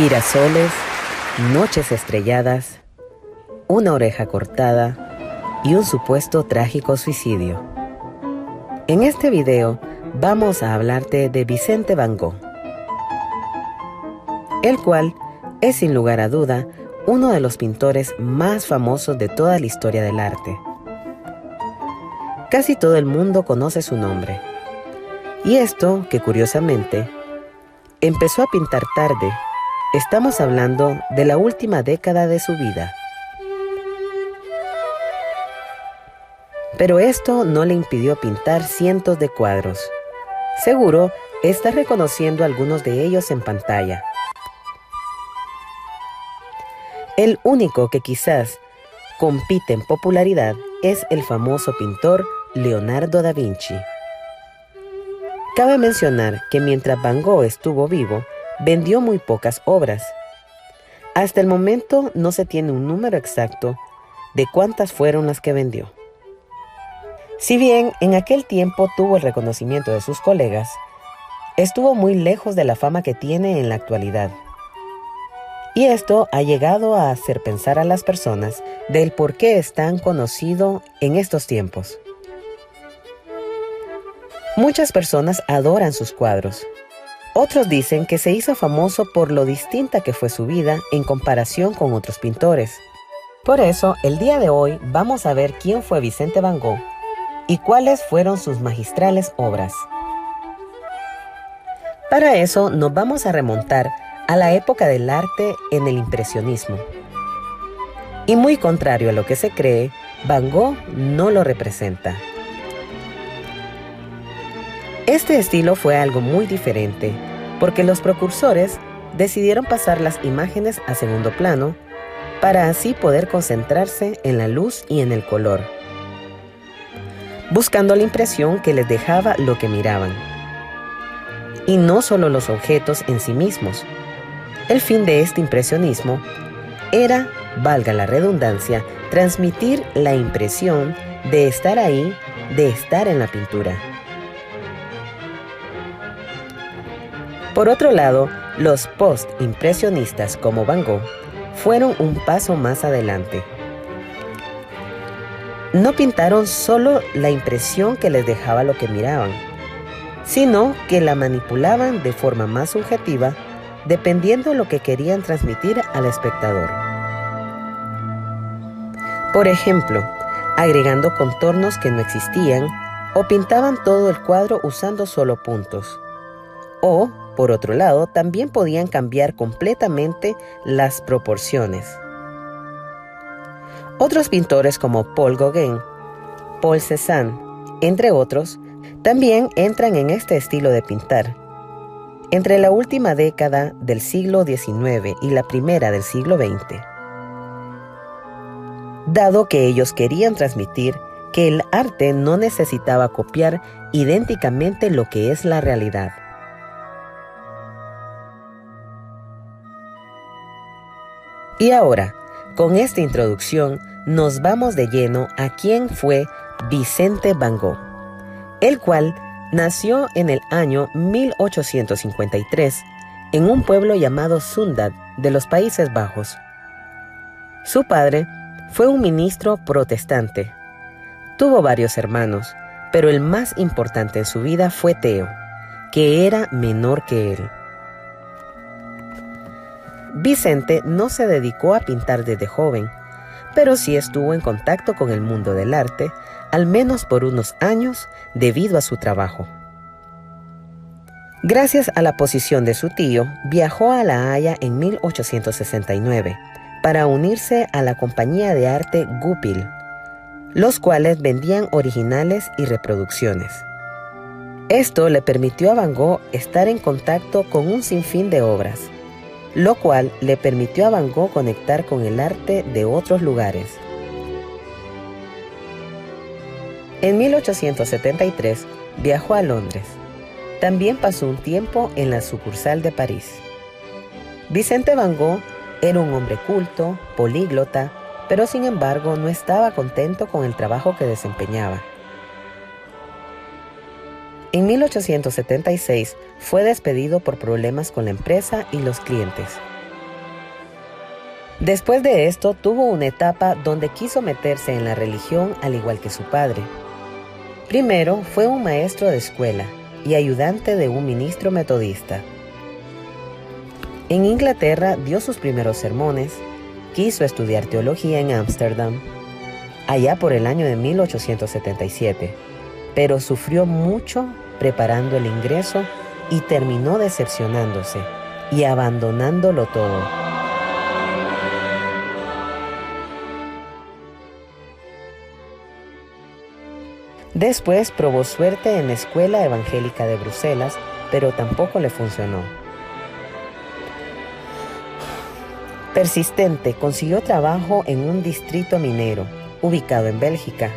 Girasoles, noches estrelladas, una oreja cortada y un supuesto trágico suicidio. En este video vamos a hablarte de Vicente Van Gogh, el cual es sin lugar a duda uno de los pintores más famosos de toda la historia del arte. Casi todo el mundo conoce su nombre, y esto que curiosamente empezó a pintar tarde. Estamos hablando de la última década de su vida. Pero esto no le impidió pintar cientos de cuadros. Seguro estás reconociendo algunos de ellos en pantalla. El único que quizás compite en popularidad es el famoso pintor Leonardo da Vinci. Cabe mencionar que mientras Van Gogh estuvo vivo, vendió muy pocas obras. Hasta el momento no se tiene un número exacto de cuántas fueron las que vendió. Si bien en aquel tiempo tuvo el reconocimiento de sus colegas, estuvo muy lejos de la fama que tiene en la actualidad. Y esto ha llegado a hacer pensar a las personas del por qué es tan conocido en estos tiempos. Muchas personas adoran sus cuadros. Otros dicen que se hizo famoso por lo distinta que fue su vida en comparación con otros pintores. Por eso, el día de hoy vamos a ver quién fue Vicente Van Gogh y cuáles fueron sus magistrales obras. Para eso nos vamos a remontar a la época del arte en el impresionismo. Y muy contrario a lo que se cree, Van Gogh no lo representa. Este estilo fue algo muy diferente, porque los precursores decidieron pasar las imágenes a segundo plano para así poder concentrarse en la luz y en el color, buscando la impresión que les dejaba lo que miraban. Y no solo los objetos en sí mismos. El fin de este impresionismo era, valga la redundancia, transmitir la impresión de estar ahí, de estar en la pintura. Por otro lado, los post-impresionistas como Van Gogh fueron un paso más adelante. No pintaron solo la impresión que les dejaba lo que miraban, sino que la manipulaban de forma más subjetiva, dependiendo de lo que querían transmitir al espectador. Por ejemplo, agregando contornos que no existían, o pintaban todo el cuadro usando solo puntos. O, por otro lado, también podían cambiar completamente las proporciones. Otros pintores como Paul Gauguin, Paul Cézanne, entre otros, también entran en este estilo de pintar. Entre la última década del siglo XIX y la primera del siglo XX, dado que ellos querían transmitir que el arte no necesitaba copiar idénticamente lo que es la realidad. Y ahora, con esta introducción, nos vamos de lleno a quién fue Vicente Van Gogh, el cual nació en el año 1853 en un pueblo llamado Zundert de los Países Bajos. Su padre fue un ministro protestante. Tuvo varios hermanos, pero el más importante en su vida fue Theo, que era menor que él. Vicente no se dedicó a pintar desde joven, pero sí estuvo en contacto con el mundo del arte, al menos por unos años, debido a su trabajo. Gracias a la posición de su tío, viajó a La Haya en 1869 para unirse a la compañía de arte Goupil, los cuales vendían originales y reproducciones. Esto le permitió a Van Gogh estar en contacto con un sinfín de obras, lo cual le permitió a Van Gogh conectar con el arte de otros lugares. En 1873 viajó a Londres. También pasó un tiempo en la sucursal de París. Vicente Van Gogh era un hombre culto, políglota, pero sin embargo no estaba contento con el trabajo que desempeñaba. En 1876 fue despedido por problemas con la empresa y los clientes, Después de esto, tuvo una etapa donde quiso meterse en la religión al igual que su padre. Primero fue un maestro de escuela y ayudante de un ministro metodista. En Inglaterra dio sus primeros sermones, quiso estudiar teología en Ámsterdam, allá por el año de 1877, pero sufrió mucho preparando el ingreso y terminó decepcionándose y abandonándolo todo. Después probó suerte en la Escuela Evangélica de Bruselas, pero tampoco le funcionó. Persistente, consiguió trabajo en un distrito minero, ubicado en Bélgica,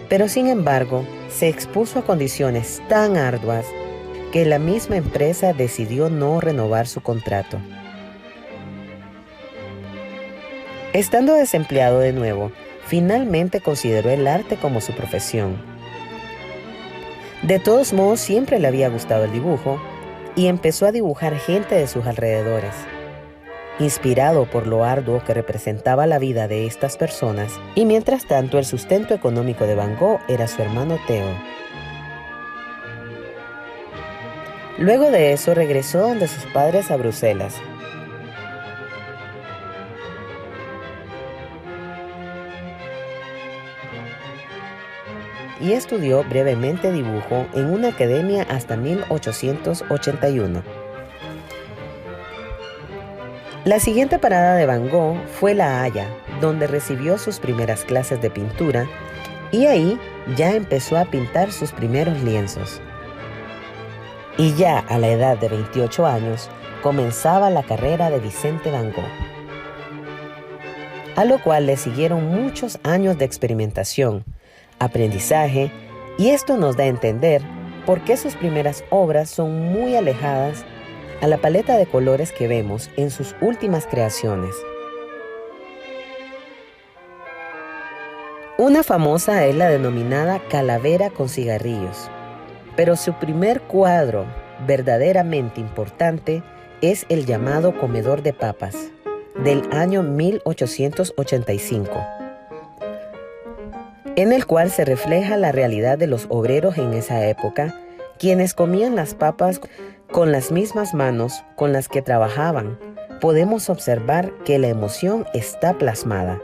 pero sin embargo, se expuso a condiciones tan arduas que la misma empresa decidió no renovar su contrato. Estando desempleado de nuevo, finalmente consideró el arte como su profesión. De todos modos, siempre le había gustado el dibujo y empezó a dibujar gente de sus alrededores. Inspirado por lo arduo que representaba la vida de estas personas, y mientras tanto el sustento económico de Van Gogh era su hermano Theo. Luego de eso regresó donde sus padres a Bruselas. Y estudió brevemente dibujo en una academia hasta 1881. La siguiente parada de Van Gogh fue La Haya, donde recibió sus primeras clases de pintura y ahí ya empezó a pintar sus primeros lienzos. Y ya a la edad de 28 años comenzaba la carrera de Vicente Van Gogh, a lo cual le siguieron muchos años de experimentación, aprendizaje, y esto nos da a entender por qué sus primeras obras son muy alejadas a la paleta de colores que vemos en sus últimas creaciones. Una famosa es la denominada Calavera con cigarrillos, pero su primer cuadro verdaderamente importante es el llamado Comedor de Papas, del año 1885, en el cual se refleja la realidad de los obreros en esa época, quienes comían las papas con las mismas manos con las que trabajaban. Podemos observar que la emoción está plasmada.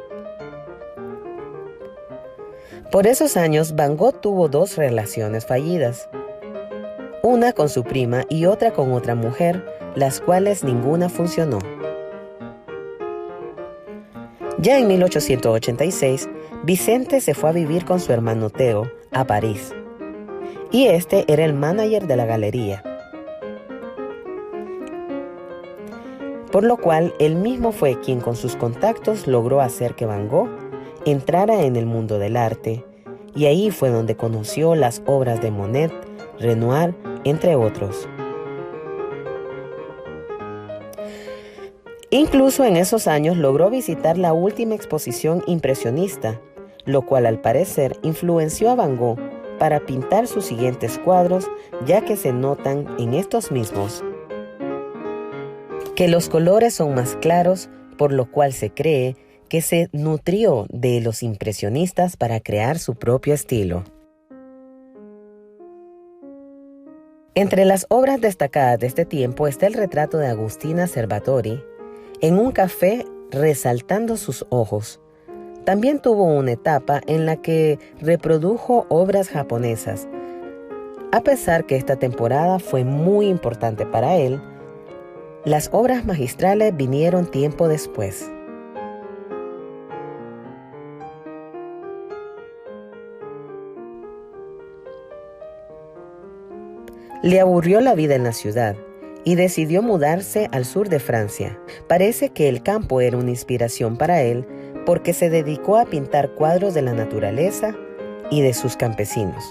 Por esos años, Van Gogh tuvo dos relaciones fallidas, una con su prima y otra con otra mujer, las cuales ninguna funcionó. Ya en 1886, Vicente se fue a vivir con su hermano Theo a París, y este era el manager de la galería, por lo cual él mismo fue quien con sus contactos logró hacer que Van Gogh entrara en el mundo del arte, y ahí fue donde conoció las obras de Monet, Renoir, entre otros. Incluso en esos años logró visitar la última exposición impresionista, lo cual al parecer influenció a Van Gogh para pintar sus siguientes cuadros, ya que se notan en estos mismos que los colores son más claros, por lo cual se cree que se nutrió de los impresionistas para crear su propio estilo. Entre las obras destacadas de este tiempo está el retrato de Agustina Servatori en un café resaltando sus ojos. También tuvo una etapa en la que reprodujo obras japonesas. A pesar que esta temporada fue muy importante para él, las obras magistrales vinieron tiempo después. Le aburrió la vida en la ciudad y decidió mudarse al sur de Francia. Parece que el campo era una inspiración para él porque se dedicó a pintar cuadros de la naturaleza y de sus campesinos.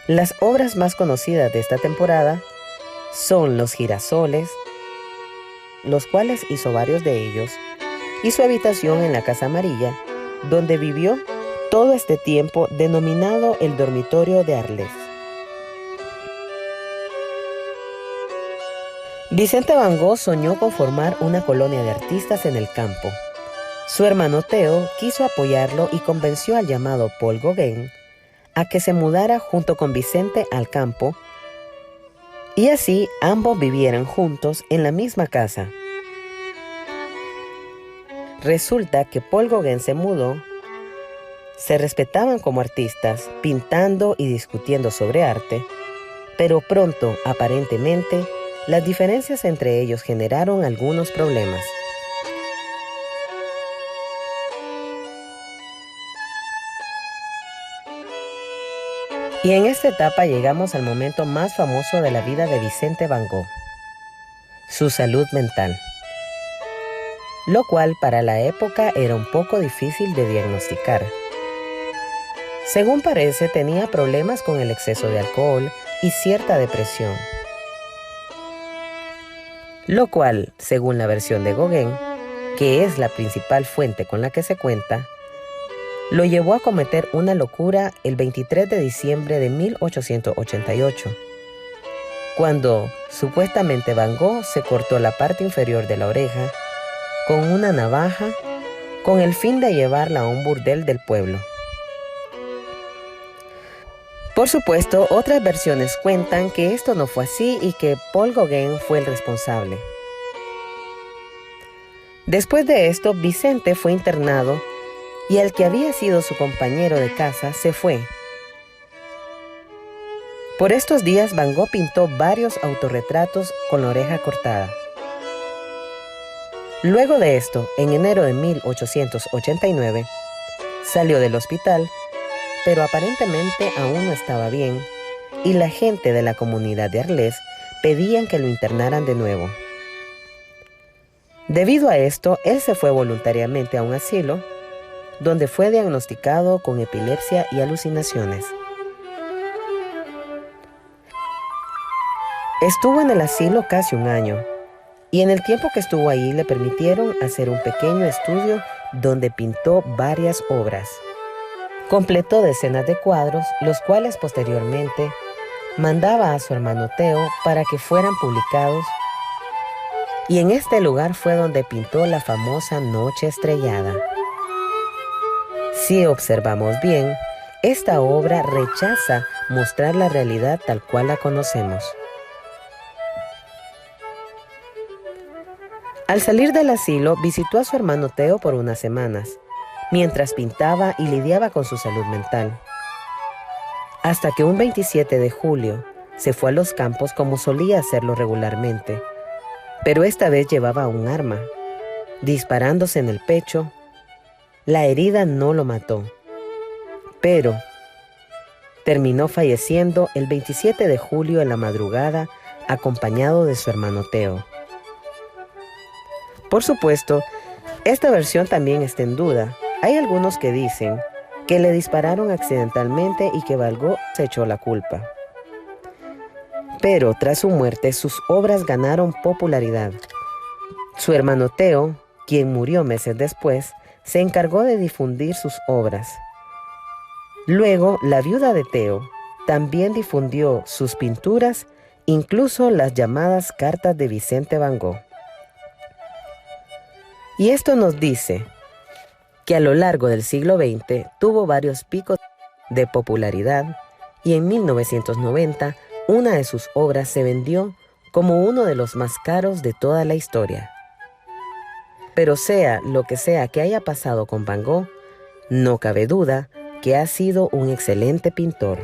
Las obras más conocidas de esta temporada son Los girasoles, los cuales hizo varios de ellos, y su habitación en la Casa Amarilla, donde vivió todo este tiempo, denominado el dormitorio de Arles. Vicente Van Gogh soñó con formar una colonia de artistas en el campo. Su hermano Theo quiso apoyarlo y convenció al llamado Paul Gauguin a que se mudara junto con Vicente al campo y así ambos vivieran juntos en la misma casa. Resulta que Paul Gauguin se mudó, se respetaban como artistas, pintando y discutiendo sobre arte, pero pronto, aparentemente, las diferencias entre ellos generaron algunos problemas. Y en esta etapa llegamos al momento más famoso de la vida de Vicente Van Gogh, su salud mental, lo cual para la época era un poco difícil de diagnosticar. Según parece, tenía problemas con el exceso de alcohol y cierta depresión, lo cual, según la versión de Gauguin, que es la principal fuente con la que se cuenta, lo llevó a cometer una locura el 23 de diciembre de 1888, cuando supuestamente Van Gogh se cortó la parte inferior de la oreja con una navaja con el fin de llevarla a un burdel del pueblo. Por supuesto, otras versiones cuentan que esto no fue así y que Paul Gauguin fue el responsable. Después de esto, Vicente fue internado y el que había sido su compañero de casa se fue. Por estos días, Van Gogh pintó varios autorretratos con la oreja cortada. Luego de esto, en enero de 1889, salió del hospital, pero aparentemente aún no estaba bien, y la gente de la comunidad de Arles pedían que lo internaran de nuevo. Debido a esto, él se fue voluntariamente a un asilo, donde fue diagnosticado con epilepsia y alucinaciones. Estuvo en el asilo casi un año, y en el tiempo que estuvo ahí le permitieron hacer un pequeño estudio donde pintó varias obras. Completó decenas de cuadros, los cuales posteriormente mandaba a su hermano Theo para que fueran publicados, y en este lugar fue donde pintó la famosa Noche Estrellada. Si observamos bien, esta obra rechaza mostrar la realidad tal cual la conocemos. Al salir del asilo, visitó a su hermano Theo por unas semanas, mientras pintaba y lidiaba con su salud mental. Hasta que un 27 de julio se fue a los campos como solía hacerlo regularmente, pero esta vez llevaba un arma, disparándose en el pecho. La herida no lo mató, pero terminó falleciendo el 27 de julio en la madrugada, acompañado de su hermano Theo. Por supuesto, esta versión también está en duda. Hay algunos que dicen que le dispararon accidentalmente y que Van Gogh se echó la culpa. Pero tras su muerte, sus obras ganaron popularidad. Su hermano Theo, quien murió meses después, se encargó de difundir sus obras. Luego, la viuda de Theo también difundió sus pinturas, incluso las llamadas cartas de Vicente Van Gogh. Y esto nos dice que a lo largo del siglo XX tuvo varios picos de popularidad y en 1990 una de sus obras se vendió como uno de los más caros de toda la historia. Pero sea lo que sea que haya pasado con Van Gogh, no cabe duda que ha sido un excelente pintor.